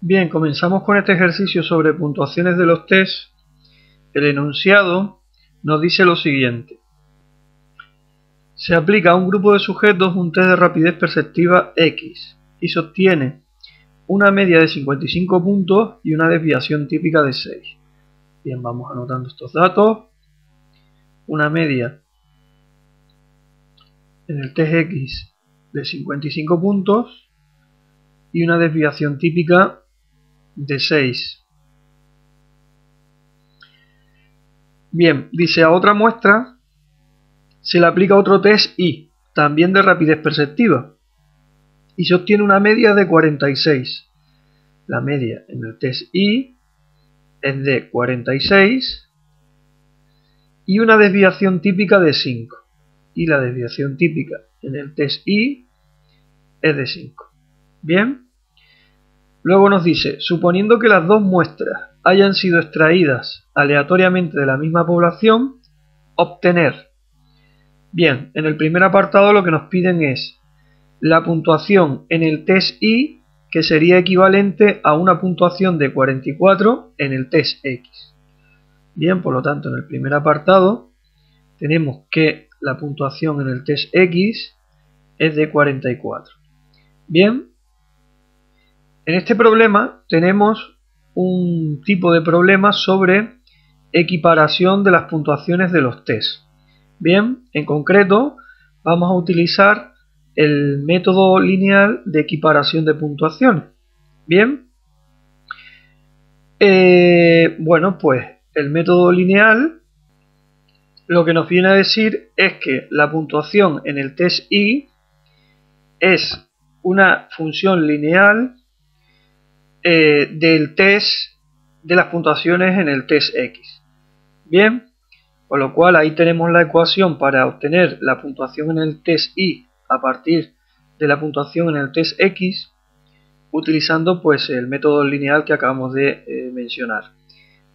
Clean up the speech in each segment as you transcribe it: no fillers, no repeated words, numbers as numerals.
Bien, comenzamos con este ejercicio sobre puntuaciones de los test. El enunciado nos dice lo siguiente. Se aplica a un grupo de sujetos un test de rapidez perceptiva X y se obtiene una media de 55 puntos y una desviación típica de 6. Bien, vamos anotando estos datos. Una media en el test X de 55 puntos y una desviación típica de 6. Bien, dice a otra muestra se le aplica otro test Y, también de rapidez perceptiva, y se obtiene una media de 46. La media en el test Y es de 46 y una desviación típica de 5. Y la desviación típica en el test Y es de 5. Bien. Luego nos dice, suponiendo que las dos muestras hayan sido extraídas aleatoriamente de la misma población, obtener. Bien, en el primer apartado lo que nos piden es la puntuación en el test Y, que sería equivalente a una puntuación de 44 en el test X. Bien, por lo tanto, en el primer apartado tenemos que la puntuación en el test X es de 44. Bien, en este problema tenemos un tipo de problema sobre equiparación de las puntuaciones de los test. Bien, en concreto vamos a utilizar el método lineal de equiparación de puntuaciones. Bien, bueno, pues el método lineal lo que nos viene a decir es que la puntuación en el test Y es una función lineal del test de las puntuaciones en el test X. Bien, con lo cual ahí tenemos la ecuación para obtener la puntuación en el test Y a partir de la puntuación en el test X, utilizando pues el método lineal que acabamos de mencionar.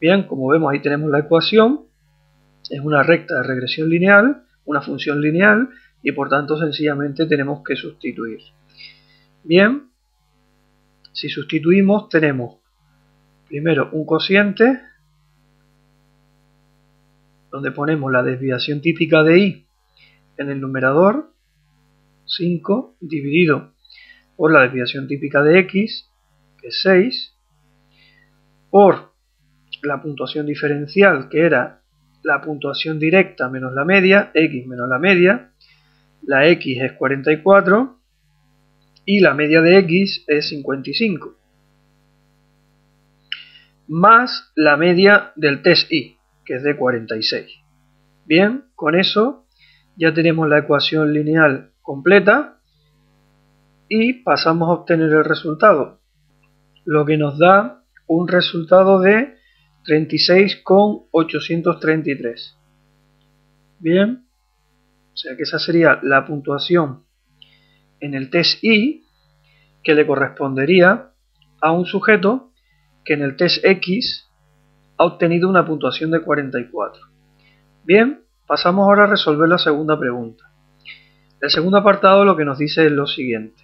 Bien, como vemos ahí tenemos la ecuación, es una recta de regresión lineal, una función lineal, y por tanto sencillamente tenemos que sustituir. Bien, si sustituimos tenemos primero un cociente donde ponemos la desviación típica de Y en el numerador, 5, dividido por la desviación típica de X, que es 6, por la puntuación diferencial, que era la puntuación directa menos la media, X menos la media, la X es 44 y la media de X es 55, más la media del test Y, que es de 46. Bien, con eso ya tenemos la ecuación lineal completa y pasamos a obtener el resultado, lo que nos da un resultado de 36,833. Bien, o sea que esa sería la puntuación en el test Y, que le correspondería a un sujeto que en el test X ha obtenido una puntuación de 44. Bien, pasamos ahora a resolver la segunda pregunta. El segundo apartado lo que nos dice es lo siguiente.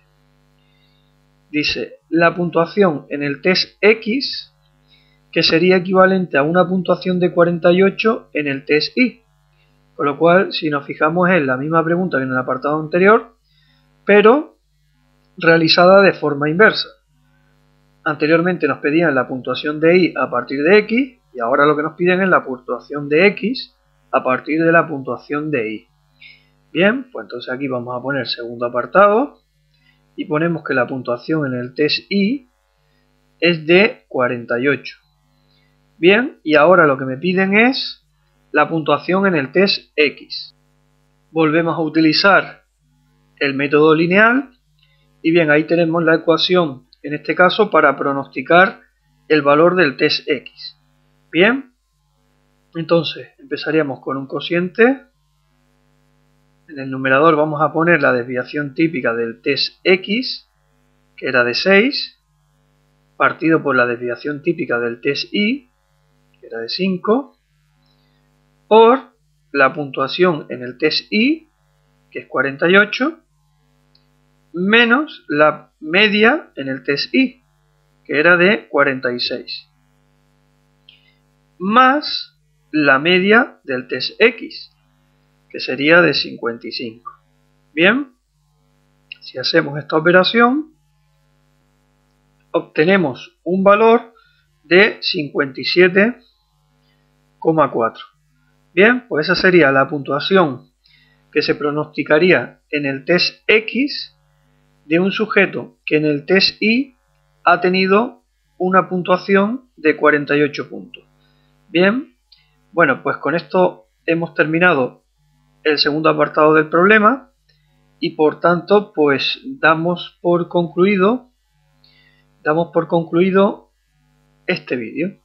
Dice, la puntuación en el test X, que sería equivalente a una puntuación de 48 en el test Y. Con lo cual, si nos fijamos, es la misma pregunta que en el apartado anterior, pero realizada de forma inversa. Anteriormente nos pedían la puntuación de Y a partir de X, y ahora lo que nos piden es la puntuación de X a partir de la puntuación de Y. Bien, pues entonces aquí vamos a poner segundo apartado y ponemos que la puntuación en el test Y es de 48. Bien, y ahora lo que me piden es la puntuación en el test X. Volvemos a utilizar el método lineal y bien, ahí tenemos la ecuación, en este caso para pronosticar el valor del test X. Bien, entonces empezaríamos con un cociente. En el numerador vamos a poner la desviación típica del test X, que era de 6, partido por la desviación típica del test Y, que era de 5, por la puntuación en el test Y, que es 48, menos la media en el test Y, que era de 46, más la media del test X, que sería de 55. Bien, si hacemos esta operación, obtenemos un valor de 57,4. Bien, pues esa sería la puntuación que se pronosticaría en el test X de un sujeto que en el test Y ha tenido una puntuación de 48 puntos. Bien, bueno, pues con esto hemos terminado el segundo apartado del problema y por tanto pues damos por concluido este vídeo.